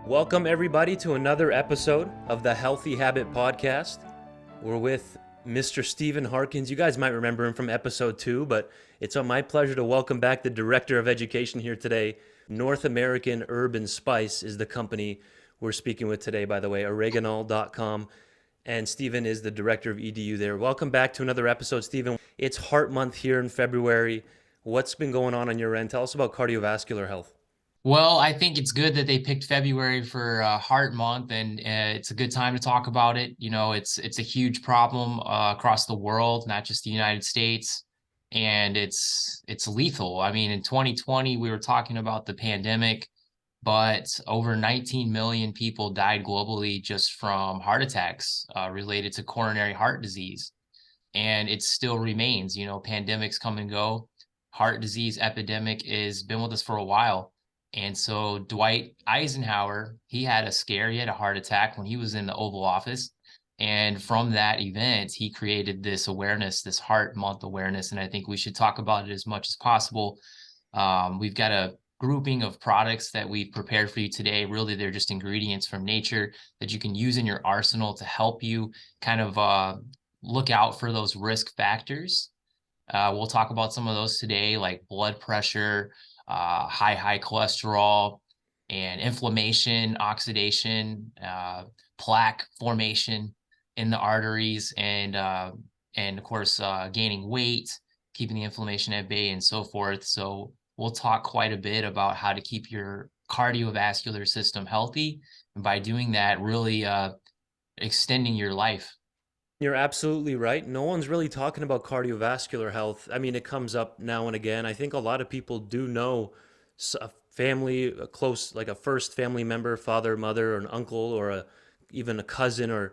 Welcome, everybody, to another episode of the Healthy Habit Podcast. We're with Mr. Steven Harkins. You guys might remember him from episode 2, but it's my pleasure to welcome back the Director of Education here today. North American Herb and Spice is the company we're speaking with today, by the way, oreganol.com. And Steven is the Director of EDU there. Welcome back to another episode, Steven. It's Heart Month here in February. What's been going on your end? Tell us about cardiovascular health. Well, I think it's good that they picked February for Heart Month, and it's a good time to talk about it. You know, it's a huge problem across the world, not just the United States, and it's lethal. I mean, in 2020, we were talking about the pandemic, but over 19 million people died globally just from heart attacks related to coronary heart disease, and it still remains. You know, pandemics come and go. Heart disease epidemic has been with us for a while. And so Dwight Eisenhower, he had a scare, he had a heart attack when he was in the Oval Office. And from that event, he created this awareness, this Heart Month awareness. And I think we should talk about it as much as possible. We've got a grouping of products that we've prepared for you today. Really, they're just ingredients from nature that you can use in your arsenal to help you kind of look out for those risk factors. We'll talk about some of those today, like blood pressure, high cholesterol, and inflammation, oxidation, plaque formation in the arteries, and of course gaining weight, keeping the inflammation at bay, and so forth. So we'll talk quite a bit about how to keep your cardiovascular system healthy, and by doing that, really extending your life. You're absolutely right. No one's really talking about cardiovascular health. I mean, it comes up now and again. I think a lot of people do know a family, a close, like a first family member, father, mother, or an uncle, or even a cousin, or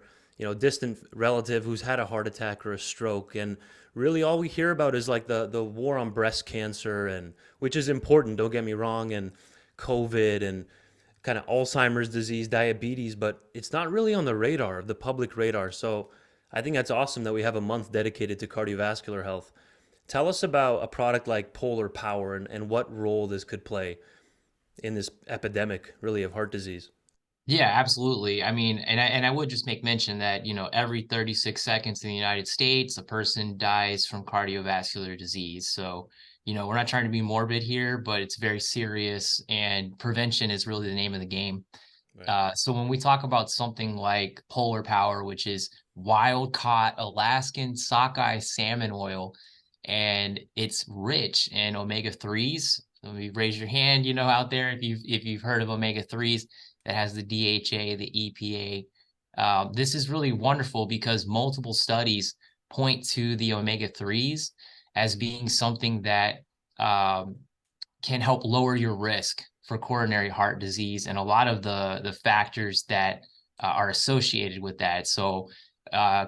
distant relative who's had a heart attack or a stroke. And really, all we hear about is like the war on breast cancer, and which is important. Don't get me wrong, and COVID and kind of Alzheimer's disease, diabetes, but it's not really on the radar, the public radar. So I think that's awesome that we have a month dedicated to cardiovascular health. Tell us about a product like Polar Power and what role this could play in this epidemic, really, of heart disease. Yeah, absolutely. I mean, and I would just make mention that, you know, every 36 seconds in the United States, a person dies from cardiovascular disease. So, you know, we're not trying to be morbid here, but it's very serious, and prevention is really the name of the game. Right. So when we talk about something like Polar Power, which is wild caught Alaskan sockeye salmon oil, and it's rich in omega 3s. Let me raise your hand, you know, out there if you've heard of omega 3s, that has the DHA, the EPA. This is really wonderful because multiple studies point to the omega 3s as being something that um, can help lower your risk for coronary heart disease and a lot of the factors that are associated with that. So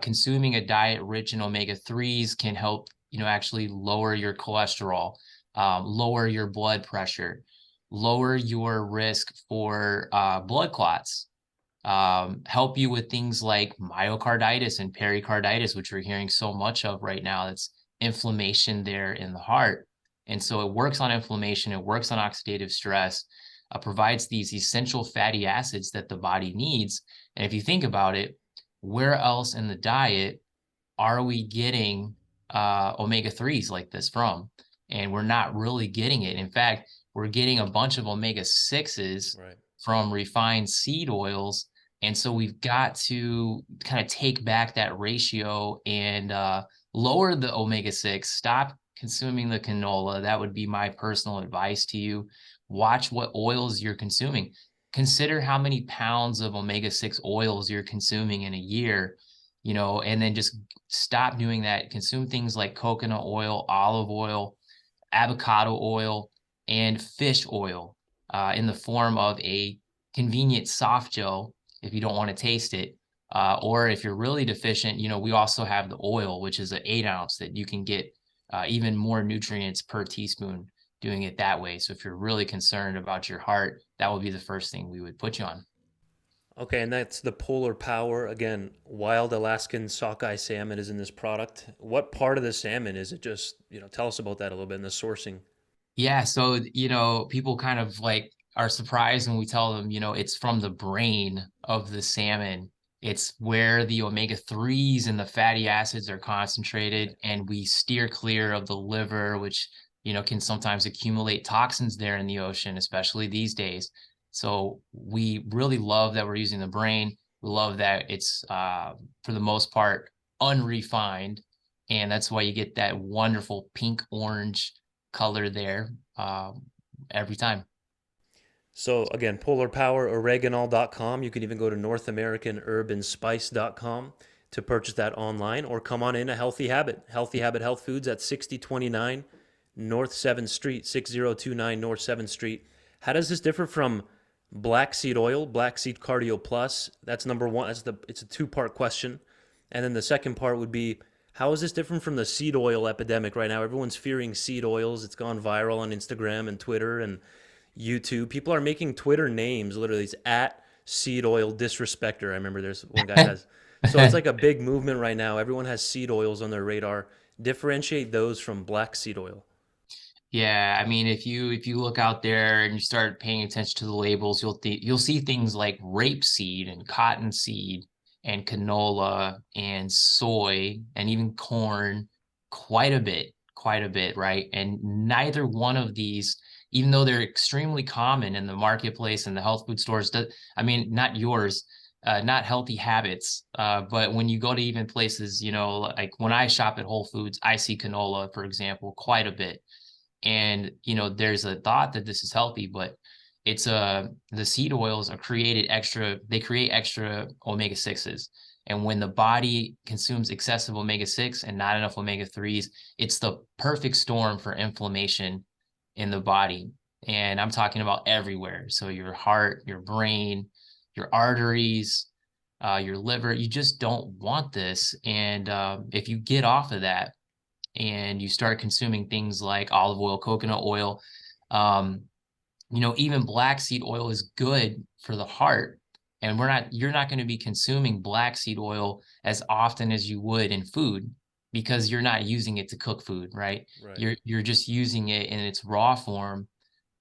consuming a diet rich in omega 3s can help, you know, actually lower your cholesterol, lower your blood pressure, lower your risk for blood clots, help you with things like myocarditis and pericarditis, which we're hearing so much of right now. That's inflammation there in the heart. And so it works on inflammation, it works on oxidative stress, provides these essential fatty acids that the body needs. And if you think about it, where else in the diet are we getting omega 3s like this from? And we're not really getting it. In fact, we're getting a bunch of omega 6s Right. from refined seed oils. And so we've got to kind of take back that ratio and lower the omega 6, stop consuming the canola. That would be my personal advice to you. Watch what oils you're consuming. Consider how many pounds of omega 6 oils you're consuming in a year, you know, and then just stop doing that. Consume things like coconut oil, olive oil, avocado oil, and fish oil in the form of a convenient soft gel if you don't want to taste it. Or if you're really deficient, you know, we also have the oil, which is an 8 ounce that you can get even more nutrients per teaspoon doing it that way. So if you're really concerned about your heart, that would be the first thing we would put you on. Okay, and that's the Polar Power. Again, wild Alaskan sockeye salmon is in this product. What part of the salmon is it? Just, tell us about that a little bit in the sourcing. Yeah, so you know, people kind of like are surprised when we tell them, you know, it's from the brain of the salmon. It's where the omega-3s and the fatty acids are Right. concentrated, and we steer clear of the liver, which, you know, can sometimes accumulate toxins there in the ocean, especially these days. So we really love that we're using the brain. We love that it's, for the most part, unrefined, and that's why you get that wonderful pink orange color there, every time. So again, polarpoweroreganol.com. You can even go to northamericanherb&spice.com to purchase that online, or come on in to Healthy Habit. Healthy Habit Health Foods at 6029 North 7th Street, 6029 North 7th Street. How does this differ from black seed oil, black seed cardio plus? That's number one. It's a two-part question. And then the second part would be, how is this different from the seed oil epidemic right now? Everyone's fearing seed oils. It's gone viral on Instagram and Twitter and YouTube. People are making Twitter names literally. It's at seed oil disrespecter. I remember there's one guy has. So it's like a big movement right now. Everyone has seed oils on their radar. Differentiate those from black seed oil. Yeah, I mean, if you look out there and you start paying attention to the labels, you'll see things like rapeseed and cottonseed and canola and soy and even corn, quite a bit, right? And neither one of these, even though they're extremely common in the marketplace and the health food stores, I mean, not yours, not Healthy Habits, but when you go to even places, you know, like when I shop at Whole Foods, I see canola, for example, quite a bit. And, you know, there's a thought that this is healthy, but it's the seed oils are created extra, they create extra omega-6s. And when the body consumes excessive omega-6 and not enough omega-3s, it's the perfect storm for inflammation in the body. And I'm talking about everywhere. So your heart, your brain, your arteries, your liver, you just don't want this. And if you get off of that, and you start consuming things like olive oil, coconut oil, um, you know, even black seed oil is good for the heart. And you're not going to be consuming black seed oil as often as you would in food because you're not using it to cook food, right? Right. You're just using it in its raw form,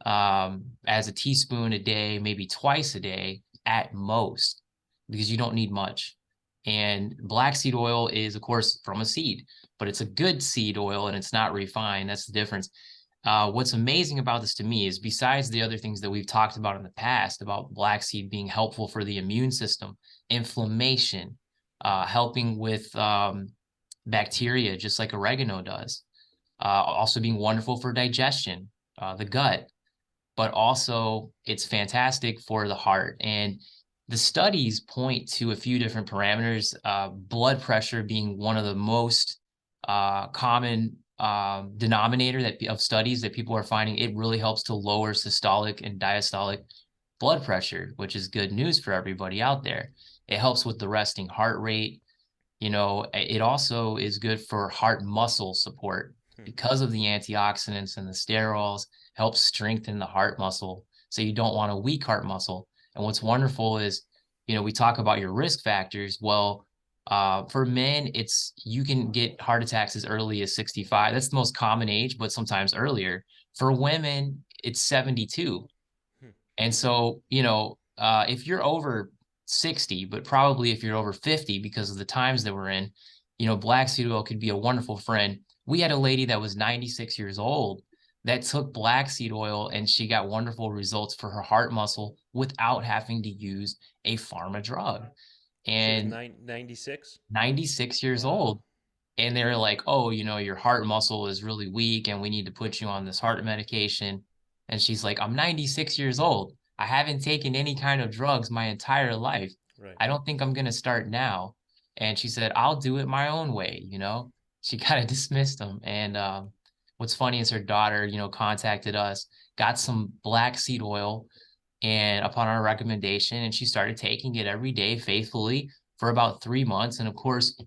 as a teaspoon a day, maybe twice a day at most, because you don't need much. And black seed oil is, of course, from a seed, but it's a good seed oil and it's not refined. That's the difference. What's amazing about this to me is, besides the other things that we've talked about in the past about black seed being helpful for the immune system, inflammation, helping with bacteria, just like oregano does, also being wonderful for digestion, the gut, but also it's fantastic for the heart. And the studies point to a few different parameters, blood pressure being one of the most common denominator of studies that people are finding. It really helps to lower systolic and diastolic blood pressure, which is good news for everybody out there. It helps with the resting heart rate. You know, it also is good for heart muscle support Hmm. because of the antioxidants and the sterols, helps strengthen the heart muscle. So you don't want a weak heart muscle. And what's wonderful is, you know, we talk about your risk factors. Well, for men, you can get heart attacks as early as 65. That's the most common age, but sometimes earlier. For women, it's 72. Hmm. And so, you know, if you're over 60, but probably if you're over 50 because of the times that we're in, you know, black seed oil could be a wonderful friend. We had a lady that was 96 years old that took black seed oil and she got wonderful results for her heart muscle without having to use a pharma drug. She was And 96. 96 years Wow. old, and they're like, oh, you know, your heart muscle is really weak and we need to put you on this heart medication. And she's like, I'm 96 years old. I haven't taken any kind of drugs my entire life. Right. I don't think I'm going to start now. And she said, I'll do it my own way, you know? She kind of dismissed them. And what's funny is her daughter, you know, contacted us, got some black seed oil and upon our recommendation, and she started taking it every day faithfully for about 3 months. And of course,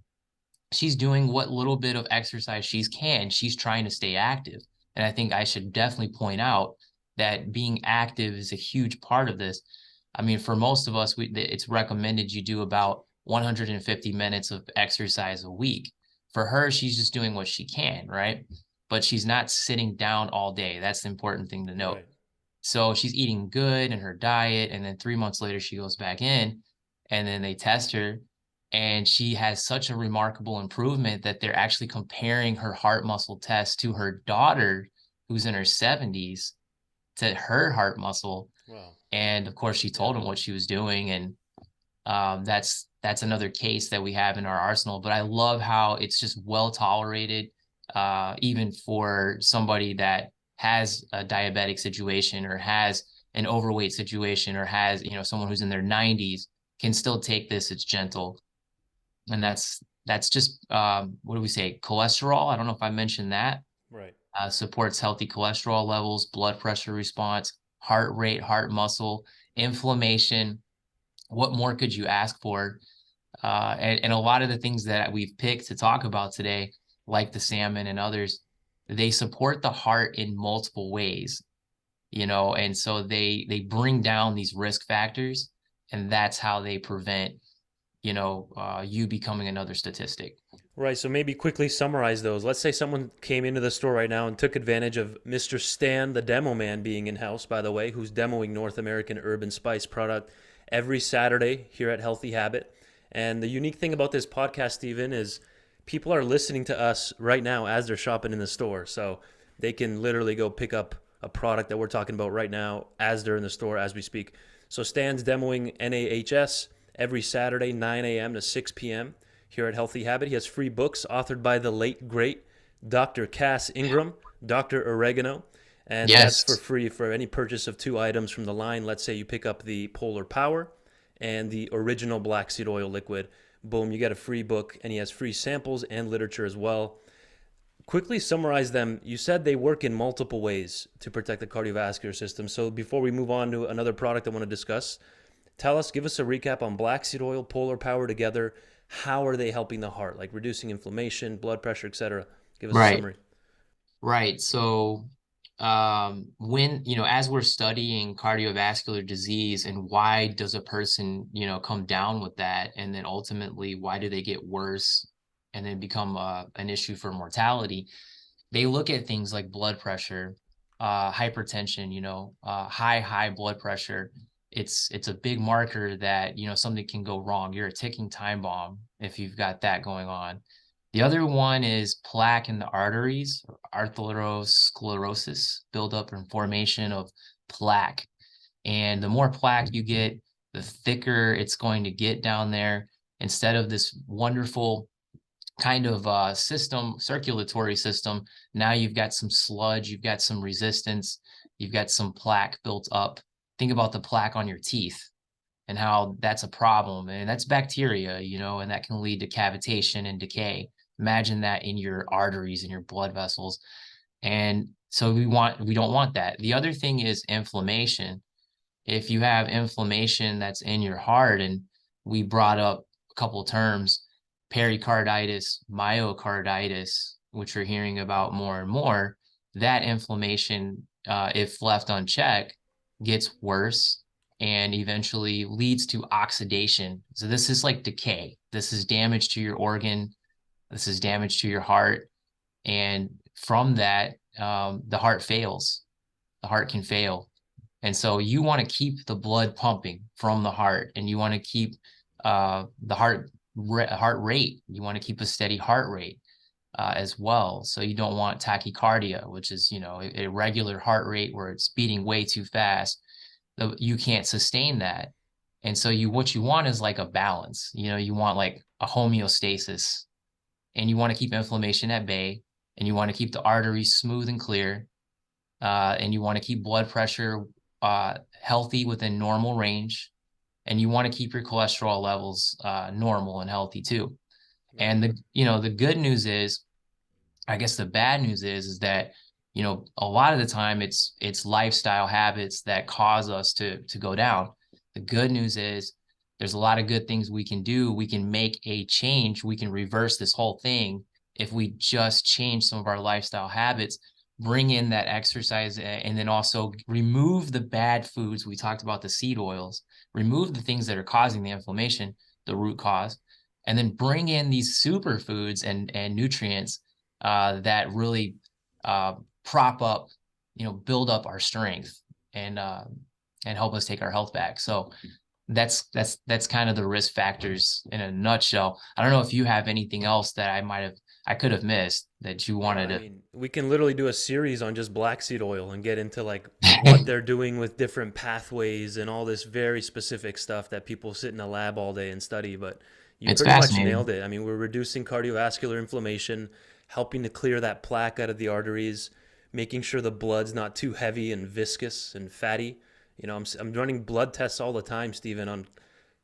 she's doing what little bit of exercise she's can. She's trying to stay active. And I think I should definitely point out that being active is a huge part of this. I mean, for most of us, it's recommended you do about 150 minutes of exercise a week. For her, she's just doing what she can, right? But she's not sitting down all day. That's the important thing to note. Right. So she's eating good in her diet. And then 3 months later, she goes back in and then they test her. And she has such a remarkable improvement that they're actually comparing her heart muscle test to her daughter, who's in her 70s, to her heart muscle. Wow. And of course, she Yeah. told him what she was doing. And that's another case that we have in our arsenal. But I love how it's just well tolerated, even for somebody that has a diabetic situation or has an overweight situation or has, someone who's in their 90s can still take this. It's gentle. And that's just what do we say? Cholesterol. I don't know if I mentioned that. Right. Supports healthy cholesterol levels, blood pressure response, heart rate, heart muscle, inflammation. What more could you ask for? And a lot of the things that we've picked to talk about today, like the salmon and others, they support the heart in multiple ways, and so they bring down these risk factors, and that's how they prevent, you becoming another statistic. Right. So maybe quickly summarize those. Let's say someone came into the store right now and took advantage of Mr. Stan, the demo man, being in house, by the way, who's demoing North American Herb and Spice product every Saturday here at Healthy Habit. And the unique thing about this podcast, Steven, is people are listening to us right now as they're shopping in the store. So they can literally go pick up a product that we're talking about right now as they're in the store as we speak. So Stan's demoing NAHS every Saturday, 9 a.m. to 6 p.m. here at Healthy Habit. He has free books authored by the late, great Dr. Cass Ingram, Dr. Oregano, and that's for Yes. free for any purchase of 2 items from the line. Let's say you pick up the Polar Power and the original black seed oil liquid. Boom, you get a free book, and he has free samples and literature as well. Quickly summarize them. You said they work in multiple ways to protect the cardiovascular system. So before we move on to another product I want to discuss, give us a recap on black seed oil, Polar Power together. How are they helping the heart, like reducing inflammation, blood pressure, etc.? Give us a Right. summary. Right. So, when, as we're studying cardiovascular disease and why does a person, come down with that, and then ultimately why do they get worse and then become an issue for mortality, they look at things like blood pressure, hypertension, high blood pressure. It's a big marker that, something can go wrong. You're a ticking time bomb if you've got that going on. The other one is plaque in the arteries, atherosclerosis, buildup and formation of plaque. And the more plaque you get, the thicker it's going to get down there. Instead of this wonderful kind of circulatory system, now you've got some sludge, you've got some resistance, you've got some plaque built up. Think about the plaque on your teeth and how that's a problem. And that's bacteria, and that can lead to cavitation and decay. Imagine that in your arteries and your blood vessels. And so we don't want that. The other thing is inflammation. If you have inflammation that's in your heart, and we brought up a couple of terms, pericarditis, myocarditis, which we're hearing about more and more, that inflammation, if left unchecked, gets worse and eventually leads to oxidation. So this is like decay. This is damage to your organ. This is damage to your heart. And from that, the heart fails. The heart can fail. And so you want to keep the blood pumping from the heart, and you want to keep the heart rate. You want to keep a steady heart rate as well. So you don't want tachycardia, which is, a irregular heart rate where it's beating way too fast. You can't sustain that. And so what you want is like a balance. You want like a homeostasis, and you want to keep inflammation at bay, and you want to keep the arteries smooth and clear, and you want to keep blood pressure healthy within normal range, and you want to keep your cholesterol levels normal and healthy too. Right. And the good news is, I guess the bad news is that, a lot of the time it's lifestyle habits that cause us to go down. The good news is there's a lot of good things we can do. We can make a change. We can reverse this whole thing if we just change some of our lifestyle habits, bring in that exercise, and then also remove the bad foods. We talked about the seed oils, remove the things that are causing the inflammation, the root cause, and then bring in these superfoods and nutrients that really prop up, build up our strength. and help us take our health back. So that's kind of the risk factors in a nutshell. I don't know if you have anything else that I could have missed that you Yeah, wanted I to. mean, we can literally do a series on just black seed oil and get into like what they're doing with different pathways and all this very specific stuff that people sit in a lab all day and study. But you It's pretty much fascinating. nailed it. I mean, we're reducing cardiovascular inflammation, helping to clear that plaque out of the arteries, making sure the blood's not too heavy and viscous and fatty. You know, I'm running blood tests all the time, Stephen, on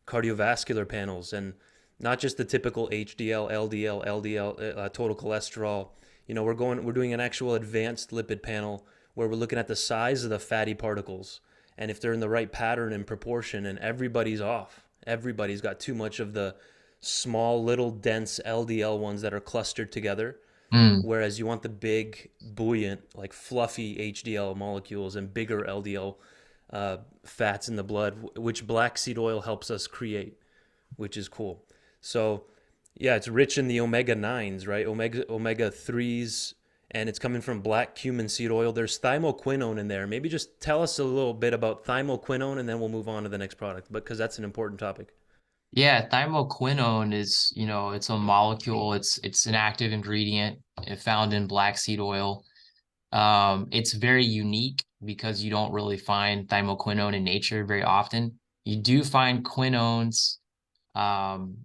cardiovascular panels and not just the typical HDL, LDL, LDL, total cholesterol. You know, we're doing an actual advanced lipid panel where we're looking at the size of the fatty particles and if they're in the right pattern and proportion, and everybody's off. Everybody's got too much of the small, little, dense LDL ones that are clustered together. Mm. Whereas you want the big, buoyant, like fluffy HDL molecules and bigger LDL fats in the blood, which black seed oil helps us create, which is cool. So, yeah, it's rich in the omega 9s, right? Omega 3s, and it's coming from black cumin seed oil. There's thymoquinone in there. Maybe just tell us a little bit about thymoquinone and then we'll move on to the next product because that's an important topic. Yeah, thymoquinone is, it's a molecule. It's an active ingredient found in black seed oil. It's very unique because you don't really find thymoquinone in nature very often. You do find quinones um,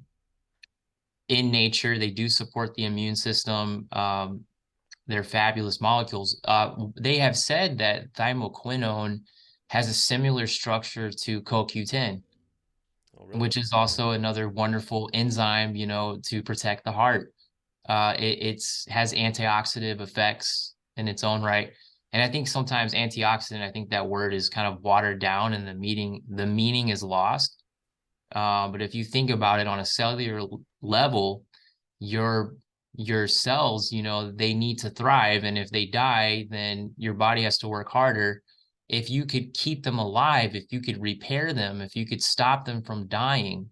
in nature. They do support the immune system. They're fabulous molecules. They have said that thymoquinone has a similar structure to CoQ10, Oh, really? which is also another wonderful enzyme, to protect the heart. It's has antioxidant effects in its own right. And I think sometimes antioxidant, I think that word is kind of watered down and the meaning is lost. But if you think about it on a cellular level, your your cells, they need to thrive. And if they die, then your body has to work harder. If you could keep them alive, if you could repair them, if you could stop them from dying,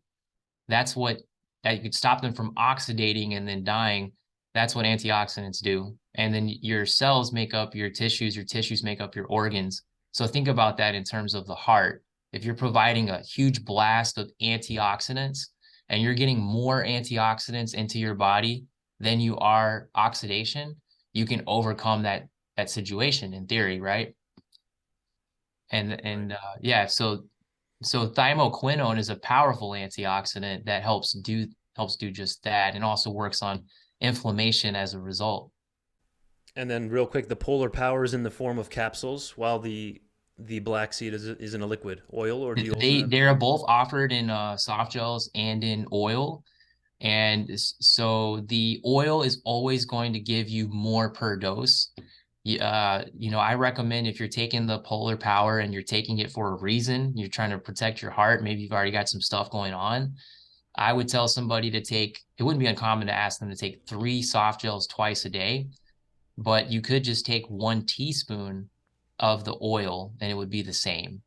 that's what that you could stop them from oxidating and then dying. That's what antioxidants do. And then your cells make up your tissues make up your organs. So think about that in terms of the heart. If you're providing a huge blast of antioxidants and you're getting more antioxidants into your body than you are oxidation, you can overcome that situation in theory, right? And Right. and yeah, so thymoquinone is a powerful antioxidant that helps do just that, and also works on inflammation as a result. And then, real quick, the polar power is in the form of capsules, while the black seed is in a liquid oil. Or do you also They have? they're both offered in soft gels and in oil. And so the oil is always going to give you more per dose. I recommend if you're taking the Polar Power and you're taking it for a reason, you're trying to protect your heart, maybe you've already got some stuff going on. I would tell somebody to take, it wouldn't be uncommon to ask them to take 3 soft gels twice a day, but you could just take 1 teaspoon of the oil and it would be the same.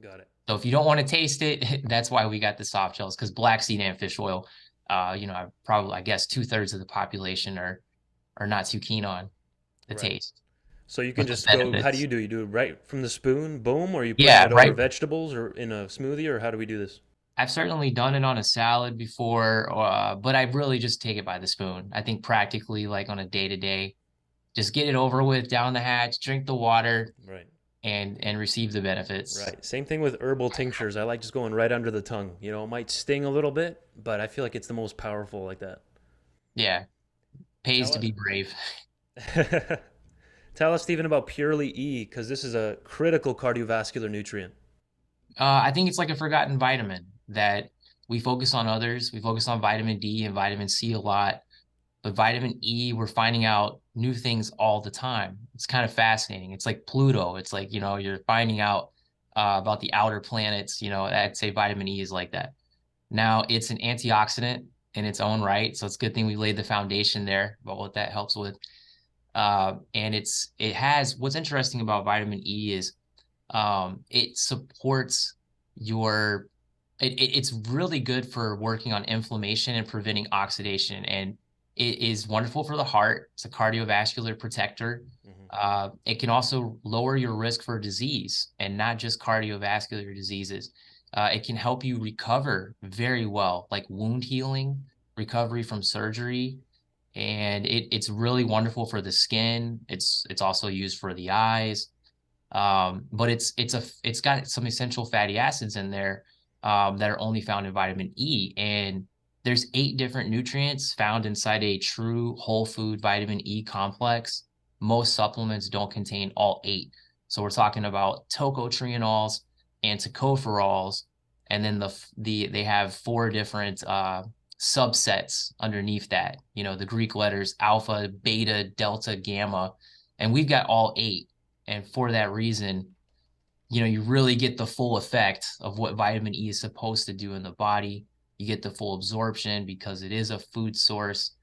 Got it. So if you don't want to taste it, that's why we got the soft gels, because black seed and fish oil, I guess 2/3 of the population are not too keen on the Right. taste, So you can but the just go. How do benefits. you do? You do it right from the spoon, boom, or are you putting Yeah, it over right. vegetables or in a smoothie, or how do we do this? I've certainly done it on a salad before, but I really just take it by the spoon. I think practically, like on a day to day, just get it over with, down the hatch, drink the water, Right. and receive the benefits. Right. Same thing with herbal tinctures. I like just going right under the tongue. You know, it might sting a little bit, but I feel like it's the most powerful like that. Yeah, pays Tell to us. be brave. Tell us, Stephen, about Purely E, because this is a critical cardiovascular nutrient. I think it's like a forgotten vitamin that we focus on others. We focus on vitamin D and vitamin C a lot, but vitamin E, we're finding out new things all the time. It's kind of fascinating. It's like Pluto. It's like, you're finding out about the outer planets. I'd say vitamin E is like that. Now, it's an antioxidant in its own right. So it's a good thing we laid the foundation there about what that helps with. And it has, what's interesting about vitamin E is it supports your it's really good for working on inflammation and preventing oxidation, and It is wonderful for the heart. It's a cardiovascular protector. Hmm. It can also lower your risk for disease, and not just cardiovascular diseases. It can help you recover very well, like wound healing, recovery from surgery, and it's really wonderful for the skin. It's also used for the eyes. But it's got some essential fatty acids in there that are only found in vitamin E. And there's 8 different nutrients found inside a true whole food vitamin E complex. Most supplements don't contain all 8. So we're talking about tocotrienols and tocopherols, and then they have 4 different subsets underneath that. You know, the Greek letters alpha, beta, delta, gamma, and we've got all 8. And for that reason, you really get the full effect of what vitamin E is supposed to do in the body. You get the full absorption because it is a food source,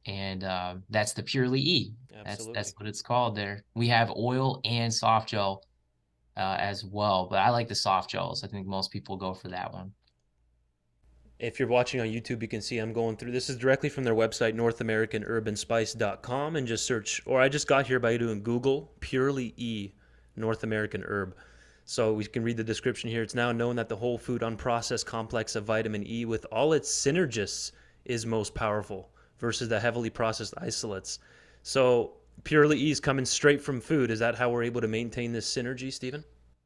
and that's the Purely E. That's Absolutely. what it's called there. We have oil and soft gel as well, but I like the soft gels. I think most people go for that one. If you're watching on YouTube, you can see I'm going through. This is directly from their website, NorthAmericanHerbandSpice.com, and just search, or I just got here by doing Google Purely E North American Herb. So we can read the description here. It's now known that the whole food unprocessed complex of vitamin E, with all its synergists, is most powerful versus the heavily processed isolates. So Purely E is coming straight from food. Is that how we're able to maintain this synergy, Stephen?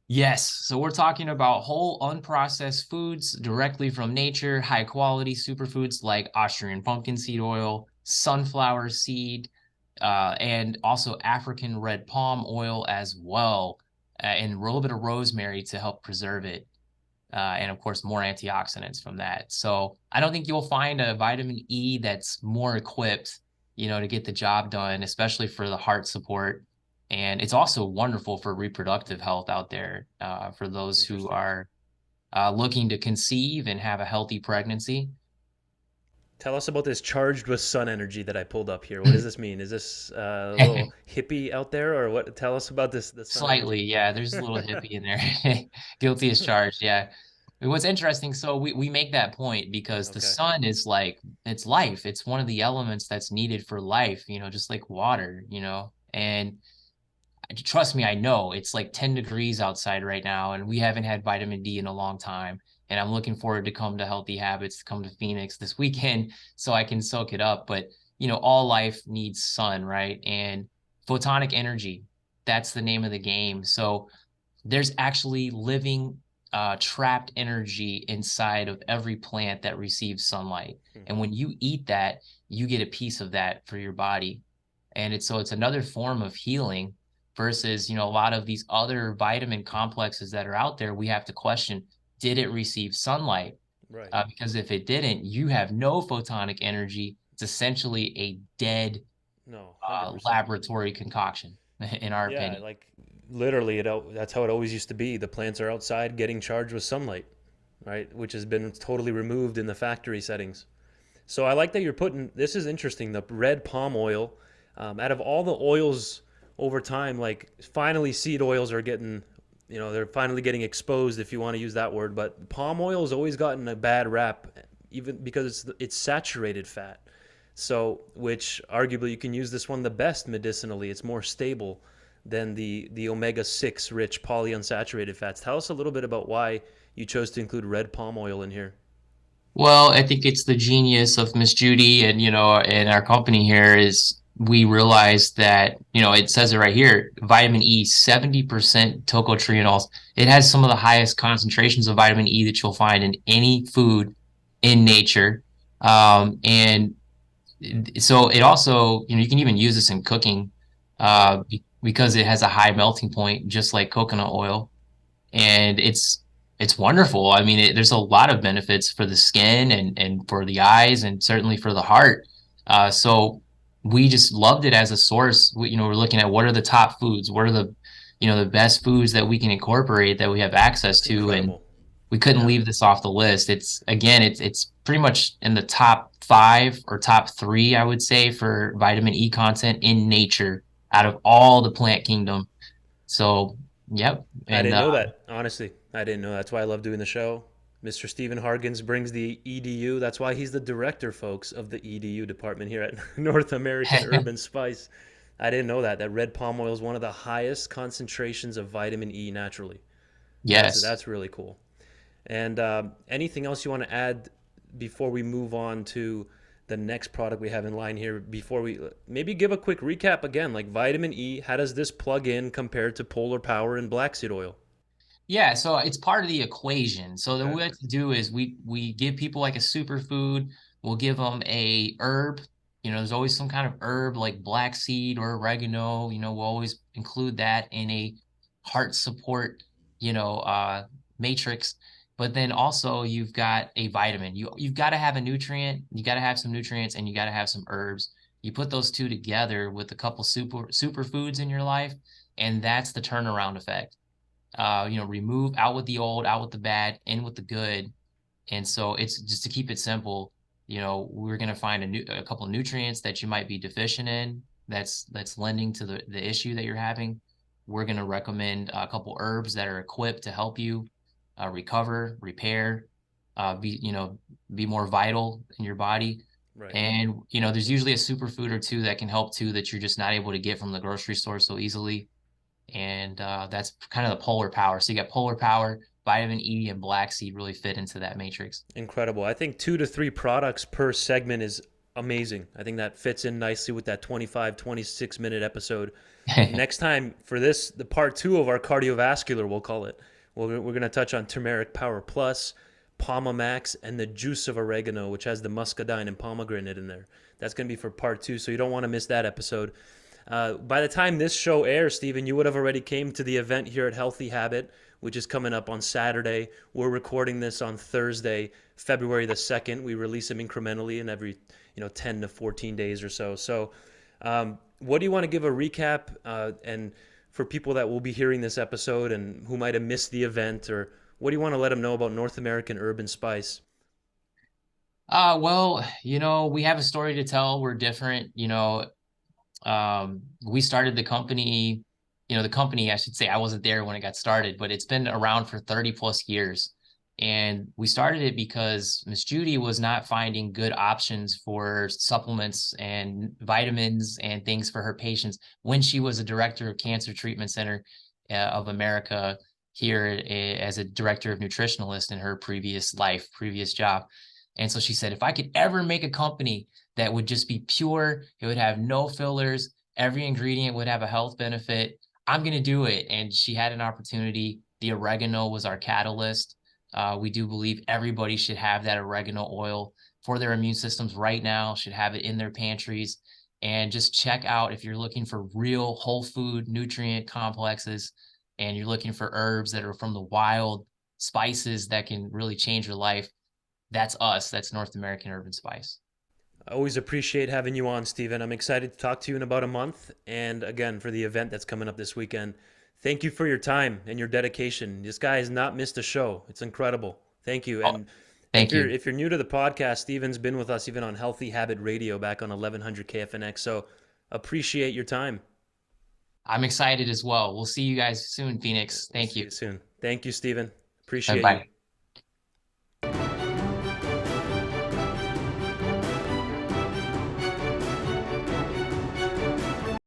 Yes, so we're talking about whole unprocessed foods directly from nature, high quality superfoods like Austrian pumpkin seed oil, sunflower seed, and also African red palm oil as well, and a little bit of rosemary to help preserve it. And of course, more antioxidants from that. So I don't think you'll find a vitamin E that's more equipped, to get the job done, especially for the heart support. And it's also wonderful for reproductive health out there, for those who Interesting. are looking to conceive and have a healthy pregnancy. Tell us about this charged with sun energy that I pulled up here. What does this mean? Is this a little hippie out there, or what? Tell us about this the sun Slightly, energy. yeah. There's a little hippie in there. Guilty as charged, yeah. What's interesting, so we make that point because the Okay. sun is like it's life. It's one of the elements that's needed for life, just like water, And trust me, I know it's like 10 degrees outside right now, and we haven't had vitamin D in a long time. And I'm looking forward to come to Healthy Habits, to come to Phoenix this weekend so I can soak it up. But, all life needs sun, right? And photonic energy, that's the name of the game. So there's actually living trapped energy inside of every plant that receives sunlight. And Hmm. when you eat that, you get a piece of that for your body. And it's another form of healing versus, a lot of these other vitamin complexes that are out there. We have to question, did it receive sunlight? Right. Because if it didn't, you have no photonic energy. It's essentially a dead No, 100%. laboratory concoction, in our Yeah, opinion. like literally, that's how it always used to be. The plants are outside getting charged with sunlight, right? Which has been totally removed in the factory settings. So I like that you're putting. This is interesting. The red palm oil, out of all the oils over time, like finally seed oils are getting, they're finally getting exposed, if you want to use that word. But palm oil has always gotten a bad rap, even because it's saturated fat. So, which arguably you can use this one the best medicinally. It's more stable than the omega-6 rich polyunsaturated fats. Tell us a little bit about why you chose to include red palm oil in here. Well, I think it's the genius of Miss Judy and and our company here is we realized that, it says it right here, vitamin E, 70% tocotrienols. It has some of the highest concentrations of vitamin E that you'll find in any food in nature. And so it also, you can even use this in cooking Right. because it has a high melting point, just like coconut oil, and it's wonderful. I mean, there's a lot of benefits for the skin and for the eyes and certainly for the heart. So we just loved it as a source. We're looking at what are the top foods, what are the best foods that we can incorporate that we have access That's to, and incredible. we couldn't Yeah. leave this off the list. It's again, it's pretty much in the top 5 or top 3, I would say, for vitamin E content in nature out of all the plant kingdom. So, yep, I and didn't know that, honestly. I didn't know. That's why I love doing the show. Mr. Steven Harkins brings the EDU. That's why he's the director, folks, of the EDU department here at North American Herb and Spice. I didn't know that red palm oil is one of the highest concentrations of vitamin E naturally. Yes. That's really cool. And anything else you want to add before we move on to the next product we have in line here? Before we maybe give a quick recap again, like vitamin E, how does this plug in compared to Polar Power and black seed oil? Yeah, so it's part of the equation. So the Okay. way to do is we give people like a superfood. We'll give them a herb. There's always some kind of herb like black seed or oregano. We'll always include that in a heart support, you know, uh, matrix. But then also you've got a vitamin. You've got to have a nutrient. You got to have some nutrients, and you got to have some herbs. You put those two together with a couple superfoods in your life, and that's the turnaround effect. Remove out with the old, out with the bad, in with the good. And so it's just to keep it simple, we're going to find a couple of nutrients that you might be deficient in that's lending to the issue that you're having. We're going to recommend a couple herbs that are equipped to help you recover, repair, be more vital in your body. Right. And, there's usually a superfood or two that can help too that you're just not able to get from the grocery store so easily. And that's kind of the polar power. So you got polar power, vitamin E, and black seed really fit into that matrix. Incredible. I think 2 to 3 products per segment is amazing. I think that fits in nicely with that 25, 26-minute episode. Next time for this, the part two of our cardiovascular, we'll call it. We're going to touch on turmeric power plus, Palma Max, and the juice of oregano, which has the muscadine and pomegranate in there. That's going to be for part two, so you don't want to miss that episode. By the time this show airs, Stephen, you would have already came to the event here at Healthy Habit, which is coming up on Saturday. We're recording this on Thursday, February the 2nd. We release them incrementally in every 10 to 14 days or so. So what do you want to give a recap and for people that will be hearing this episode and who might have missed the event, or what do you want to let them know about North American Herb and Spice? Well, we have a story to tell. We're different. We started the company, I should say, I wasn't there when it got started, but it's been around for 30 plus years. And we started it because Miss Judy was not finding good options for supplements and vitamins and things for her patients when she was a director of Cancer Treatment Center of America here as a director of nutritionalist in her previous job. And so she said, if I could ever make a company that would just be pure, it would have no fillers, every ingredient would have a health benefit, I'm going to do it. And she had an opportunity. The oregano was our catalyst. We do believe everybody should have that oregano oil for their immune systems right now, should have it in their pantries. And just check out if you're looking for real whole food nutrient complexes and you're looking for herbs that are from the wild, spices that can really change your life. That's us. That's North American Herb and Spice. I always appreciate having you on, Stephen. I'm excited to talk to you in about a month. And again, for the event that's coming up this weekend. Thank you for your time and your dedication. This guy has not missed a show. It's incredible. Thank you. Oh, And thank you. if you're new to the podcast, Stephen's been with us even on Healthy Habit Radio back on 1100 KFNX. So appreciate your time. I'm excited as well. We'll see you guys soon, Phoenix. We'll Thank see you. you soon. Thank you, Stephen. Bye Appreciate you. bye.